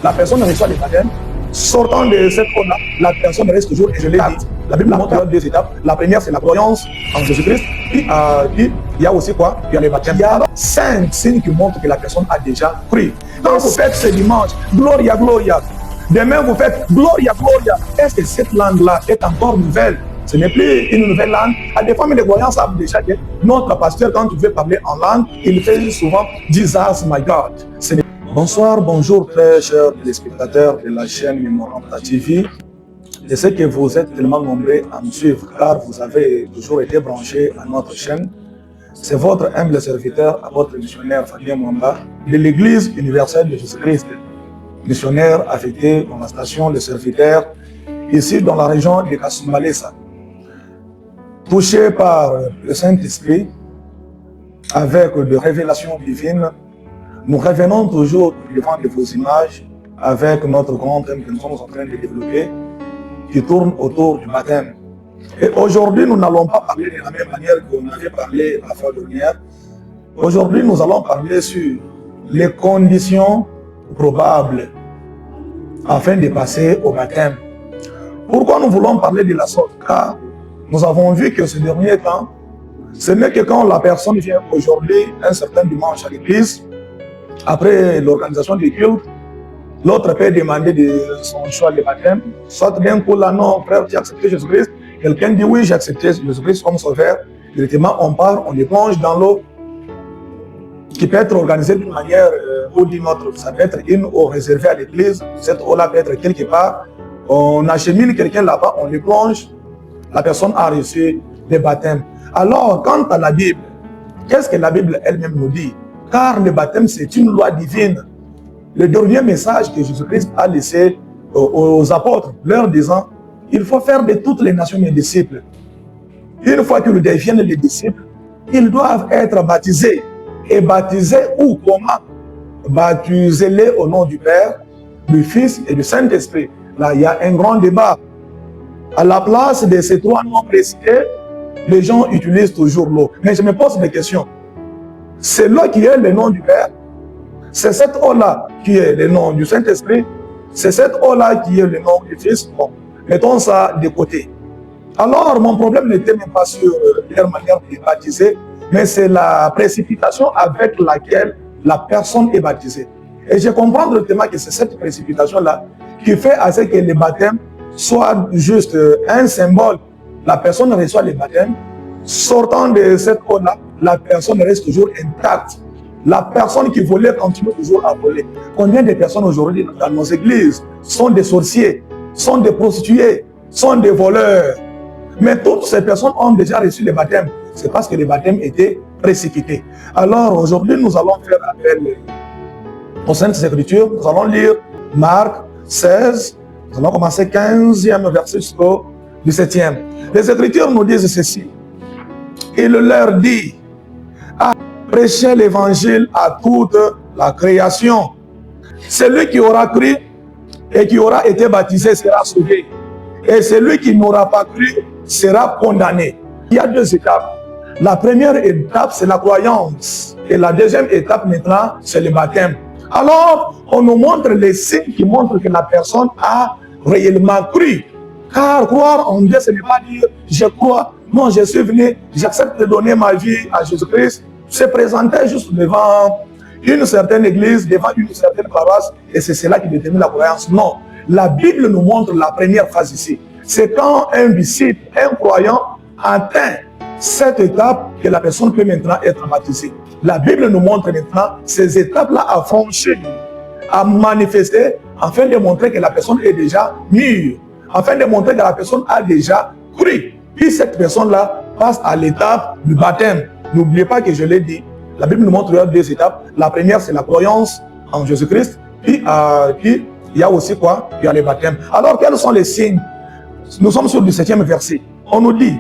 la personne reçoit le baptême. Sortant de cette eau-là, la personne reste toujours, et je l'ai dit, la Bible montre deux étapes. La première, c'est la croyance en Jésus-Christ. Puis, il y a aussi quoi? Il y a le baptême. Il y a 5 signes qui montrent que la personne a déjà cru. Quand vous faites ce dimanche, Gloria, Gloria. Demain, vous faites Gloria, Gloria. Est-ce que cette langue-là est encore nouvelle? Ce n'est plus une nouvelle langue. À des fois, les croyants savent déjà que notre pasteur, quand tu veux parler en langue, il fait souvent Jesus, my God. Bonsoir, bonjour, très chers téléspectateurs de la chaîne Memoranda TV. Je sais que vous êtes tellement nombreux à nous suivre car vous avez toujours été branchés à notre chaîne. C'est votre humble serviteur, votre missionnaire Fabien Mwamba de l'Église universelle de Jésus-Christ, missionnaire affecté dans la station Le Serviteur, ici dans la région de Kasumbalesa. Touché par le Saint-Esprit, avec des révélations divines, nous revenons toujours devant de vos images avec notre grand thème que nous sommes en train de développer, qui tourne autour du baptême. Et aujourd'hui, nous n'allons pas parler de la même manière qu'on avait parlé la fois dernière. Aujourd'hui, nous allons parler sur les conditions probables afin de passer au baptême. Pourquoi nous voulons parler de la sorte? Car nous avons vu que ce dernier temps, ce n'est que quand la personne vient aujourd'hui, un certain dimanche à l'église, après l'organisation du culte, l'autre peut demander de son choix de baptême. Soit d'un coup là, non, frère, tu as accepté Jésus-Christ. Quelqu'un dit oui, j'ai accepté Jésus-Christ comme sauveur. Directement, on part, on les plonge dans l'eau, qui peut être organisée d'une manière ou d'une autre. Ça peut être une eau réservée à l'église. Cette eau-là peut être quelque part. On achemine quelqu'un là-bas, on les plonge. La personne a reçu le baptême. Alors, quant à la Bible, qu'est-ce que la Bible elle-même nous dit? Car le baptême, c'est une loi divine. Le dernier message que Jésus-Christ a laissé aux apôtres, leur disant, il faut faire de toutes les nations mes disciples. Une fois qu'ils deviennent les disciples, ils doivent être baptisés. Et baptisés où? Comment? Baptisez-les au nom du Père, du Fils et du Saint-Esprit. Là, il y a un grand débat. À la place de ces 3 noms précités, les gens utilisent toujours l'eau. Mais je me pose des questions. C'est l'eau qui est le nom du Père. C'est cette eau-là qui est le nom du Saint-Esprit. C'est cette eau-là qui est le nom du Fils. Bon, mettons ça de côté. Alors, mon problème n'était même pas sur leur manière de baptiser, mais c'est la précipitation avec laquelle la personne est baptisée. Et je comprends directement que c'est cette précipitation-là qui fait à ce que le baptême soit juste un symbole. La personne reçoit le baptême. Sortant de cette eau-là, la personne reste toujours intacte. La personne qui volait continue toujours à voler. Combien de personnes aujourd'hui dans nos églises sont des sorciers, sont des prostituées, sont des voleurs? Mais toutes ces personnes ont déjà reçu le baptême. C'est parce que le baptême était précipité. Alors aujourd'hui, nous allons faire appel aux Saintes Écritures. Nous allons lire Marc 16. Nous allons commencer 15e verset jusqu'au 17e. Les Écritures nous disent ceci. Il leur dit, prêchez l'évangile à toute la création. Celui qui aura cru et qui aura été baptisé sera sauvé. Et celui qui n'aura pas cru sera condamné. Il y a 2 étapes. La première étape, c'est la croyance. Et la deuxième étape, maintenant, c'est le baptême. Alors, on nous montre les signes qui montrent que la personne a réellement cru. Car croire en Dieu, ce n'est pas dire « je crois ». Non, je suis venu, j'accepte de donner ma vie à Jésus-Christ. Se présenter juste devant une certaine église, devant une certaine paroisse, et c'est cela qui détermine la croyance. Non, la Bible nous montre la première phase ici. C'est quand un disciple, un croyant, atteint cette étape que la personne peut maintenant être baptisée. La Bible nous montre maintenant ces étapes-là à franchir, à manifester, afin de montrer que la personne est déjà mûre, afin de montrer que la personne a déjà cru. Puis cette personne-là passe à l'étape du baptême. N'oubliez pas que je l'ai dit, la Bible nous montre 2 étapes. La première, c'est la croyance en Jésus-Christ. Puis, il y a aussi quoi? Il y a le baptême. Alors, quels sont les signes? Nous sommes sur le 7e verset. On nous dit,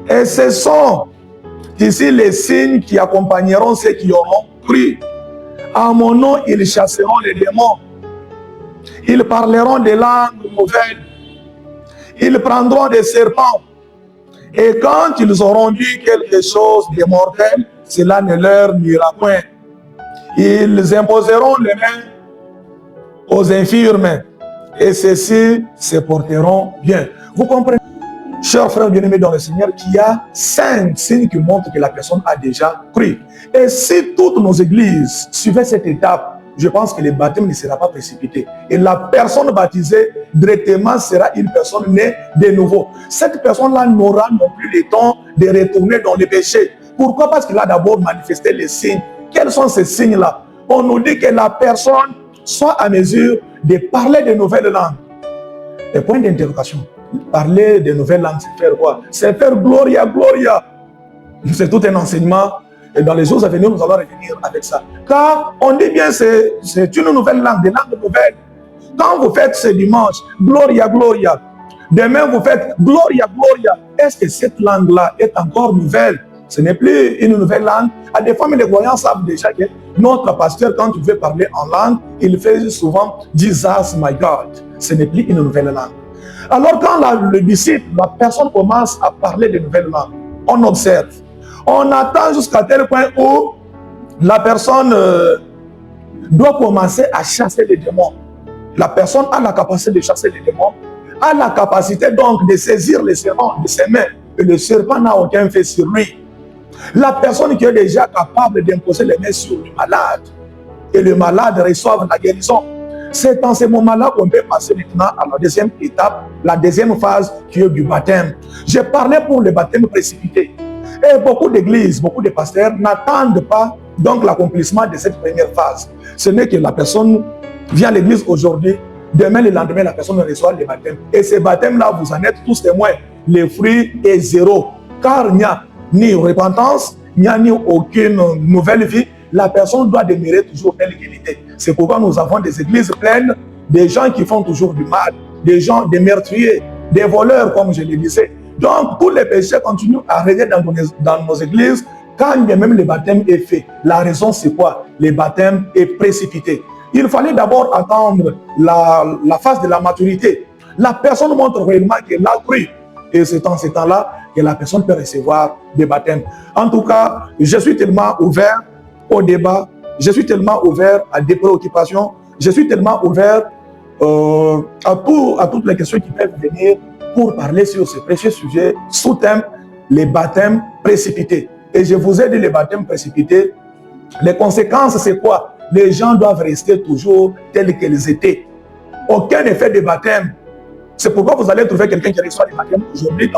et ce sont ici les signes qui accompagneront ceux qui auront cru. À mon nom, ils chasseront les démons. Ils parleront des langues nouvelles. Ils prendront des serpents. Et quand ils auront dit quelque chose de mortel, cela ne leur nuira point. Ils imposeront les mains aux infirmes, et ceux-ci se porteront bien. Vous comprenez, chers frères bien-aimés dans le Seigneur, qu'il y a 5 signes qui montrent que la personne a déjà cru. Et si toutes nos églises suivaient cette étape, je pense que le baptême ne sera pas précipité. Et la personne baptisée directement sera une personne née de nouveau. Cette personne-là n'aura non plus le temps de retourner dans le péché. Pourquoi? Parce qu'il a d'abord manifesté les signes. Quels sont ces signes-là? On nous dit que la personne soit à mesure de parler de nouvelles langues. Et point d'interrogation. Parler de nouvelles langues, c'est faire quoi? C'est faire gloria, gloria. C'est tout un enseignement. Et dans les jours à venir, nous allons revenir avec ça. Car on dit bien, c'est une nouvelle langue, des langues nouvelles. Quand vous faites ce dimanche, gloria, gloria. Demain, vous faites gloria, gloria. Est-ce que cette langue-là est encore nouvelle? Ce n'est plus une nouvelle langue. À des fois, mais les croyants savent déjà que notre pasteur, quand il veut parler en langue, il fait souvent Jesus, my God. Ce n'est plus une nouvelle langue. Alors, quand le disciple, la personne commence à parler de nouvelles langues, on observe. On attend jusqu'à tel point où la personne doit commencer à chasser les démons. La personne a la capacité de chasser les démons, a la capacité donc de saisir les serpents de ses mains. Et le serpent n'a aucun fait sur lui. La personne qui est déjà capable d'imposer les mains sur le malade, et le malade reçoit la guérison. C'est dans ce moment-là qu'on peut passer maintenant à la deuxième étape, la deuxième phase qui est du baptême. Je parlais pour le baptême précipité. Et beaucoup d'églises, beaucoup de pasteurs n'attendent pas donc l'accomplissement de cette première phase. Ce n'est que la personne vient à l'église aujourd'hui, demain le lendemain, la personne reçoit le baptême. Et ce baptême-là, vous en êtes tous témoins. Le fruit est zéro. Car il n'y a ni repentance, il n'y a ni aucune nouvelle vie. La personne doit demeurer toujours telle qu'elle était. C'est pourquoi nous avons des églises pleines, des gens qui font toujours du mal, des gens, des meurtriers, des voleurs, comme je le disais. Donc, tous les péchés continuent à régner dans nos églises quand bien même le baptême est fait. La raison, c'est quoi? Le baptême est précipité. Il fallait d'abord attendre la phase de la maturité. La personne montre réellement qu'elle a cru. Et c'est en ce temps-là que la personne peut recevoir des baptêmes. En tout cas, je suis tellement ouvert au débat, je suis tellement ouvert à des préoccupations, je suis tellement ouvert à toutes les questions qui peuvent venir pour parler sur ce précieux sujet sous thème les baptêmes précipités. Et je vous ai dit les baptêmes précipités, les conséquences c'est quoi? Les gens doivent rester toujours tels qu'ils étaient. Aucun effet de baptême. C'est pourquoi vous allez trouver quelqu'un qui reçoit le baptême aujourd'hui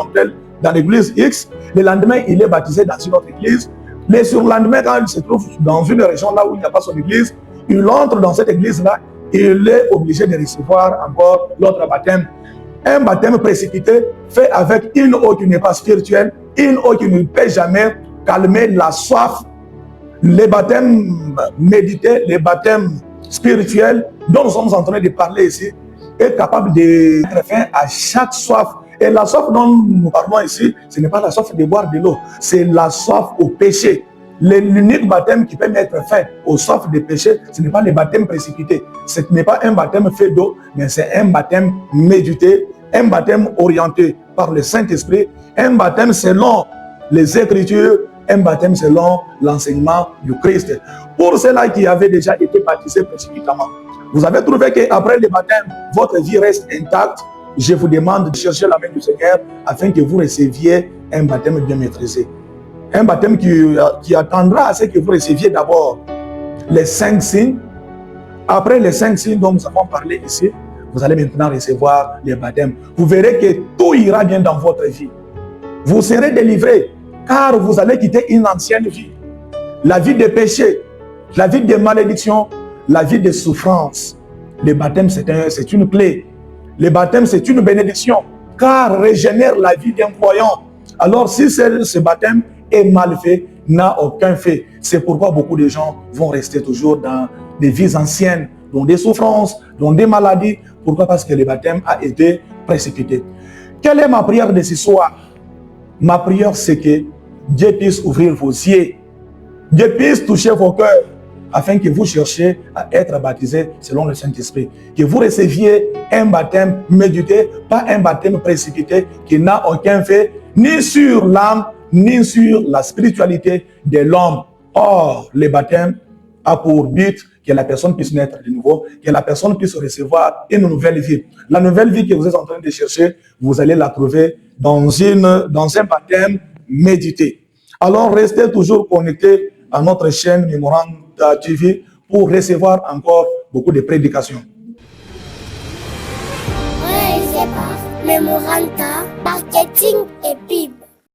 dans l'église X, le lendemain il est baptisé dans une autre église, mais sur le lendemain quand il se trouve dans une région là où il n'y a pas son église, il entre dans cette église-là et il est obligé de recevoir encore l'autre baptême. Un baptême précipité fait avec une eau qui n'est pas spirituelle, une eau qui ne peut jamais calmer la soif. Les baptêmes médités, les baptêmes spirituels dont nous sommes en train de parler ici, est capable de mettre fin à chaque soif. Et la soif dont nous parlons ici, ce n'est pas la soif de boire de l'eau, c'est la soif au péché. L'unique baptême qui peut mettre fin aux soif de péché, ce n'est pas le baptême précipité. Ce n'est pas un baptême fait d'eau, mais c'est un baptême médité, un baptême orienté par le Saint-Esprit, un baptême selon les Écritures, un baptême selon l'enseignement du Christ. Pour ceux-là qui avaient déjà été baptisés précipitamment, vous avez trouvé qu'après le baptême, votre vie reste intacte. Je vous demande de chercher la main du Seigneur afin que vous receviez un baptême bien maîtrisé. Un baptême qui attendra à ce que vous receviez d'abord les 5 signes. Après les 5 signes dont nous avons parlé ici, vous allez maintenant recevoir les baptêmes. Vous verrez que tout ira bien dans votre vie. Vous serez délivré car vous allez quitter une ancienne vie. La vie de péché, la vie de malédiction, la vie de souffrance. Le baptême, c'est une clé. Le baptême, c'est une bénédiction car régénère la vie d'un croyant. Alors, si ce baptême est mal fait, n'a aucun fait. C'est pourquoi beaucoup de gens vont rester toujours dans des vies anciennes, dans des souffrances, dans des maladies. Pourquoi? Parce que le baptême a été précipité. Quelle est ma prière de ce soir? Ma prière, c'est que Dieu puisse ouvrir vos yeux, Dieu puisse toucher vos cœurs, afin que vous cherchiez à être baptisés selon le Saint-Esprit. Que vous receviez un baptême médité, pas un baptême précipité qui n'a aucun fait, ni sur l'âme, ni sur la spiritualité de l'homme. Or, le baptême a pour but que la personne puisse naître de nouveau, que la personne puisse recevoir une nouvelle vie. La nouvelle vie que vous êtes en train de chercher, vous allez la trouver dans un baptême médité. Alors, restez toujours connectés à notre chaîne Memoranda TV pour recevoir encore beaucoup de prédications. Ouais, c'est pas Memoranda.